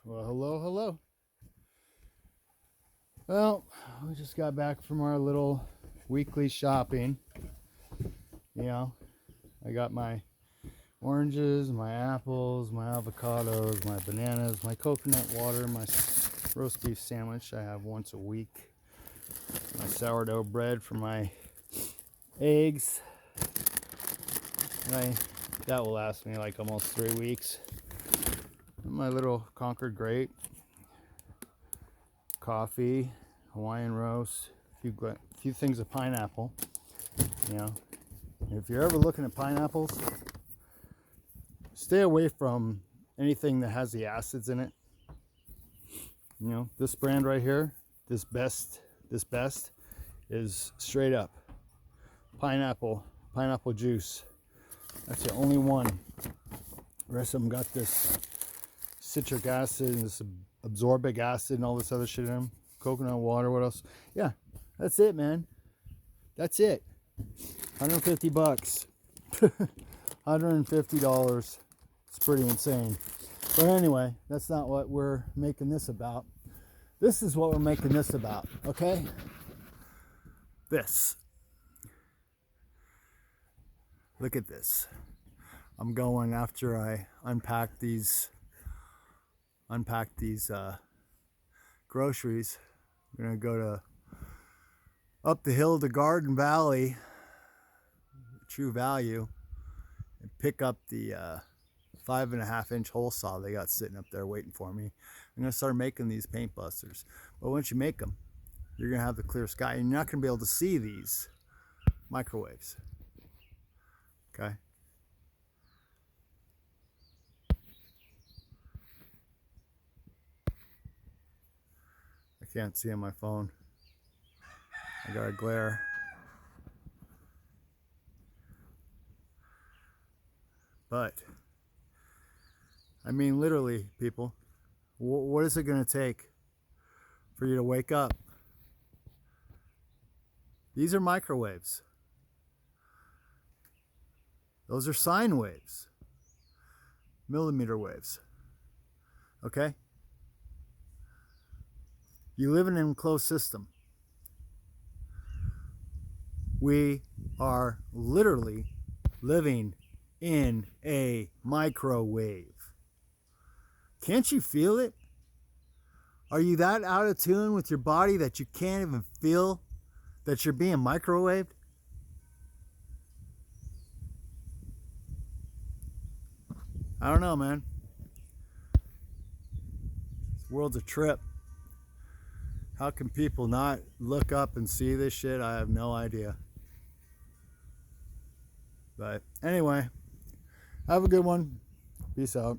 Well, hello, hello. Well, we just got back from our little weekly shopping. You know, I got my oranges, my apples, my avocados, my bananas, my coconut water, my roast beef sandwich I have once a week, my sourdough bread for my eggs. That will last me like almost 3 weeks. My little Concord grape, coffee, Hawaiian roast, a few things of pineapple. You know, if you're ever looking at pineapples, stay away from anything that has the acids in it. You know, this brand right here, this best is straight up pineapple juice. That's the only one. The rest of them got this citric acid and this absorbic acid and all this other shit in them. Coconut water, what else? Yeah, that's it, man. That's it. 150 bucks. $150. It's pretty insane. But anyway, that's not what we're making this about. This is what we're making this about, okay? This. Look at this. I'm going after I unpack these groceries. I'm gonna go to up the hill to Garden Valley, True Value, and pick up the 5.5-inch hole saw they got sitting up there waiting for me. I'm gonna start making these paint busters. But once you make them, you're gonna have the clear sky, and you're not gonna be able to see these microwaves. Okay. I can't see on my phone. I got a glare. But, I mean, literally, people, what is it going to take for you to wake up? These are microwaves. Those are sine waves, millimeter waves. Okay? You live in an enclosed system. We are literally living in a microwave. Can't you feel it? Are you that out of tune with your body that you can't even feel that you're being microwaved? I don't know, man. This world's a trip. How can people not look up and see this shit? I have no idea. But anyway, have a good one. Peace out.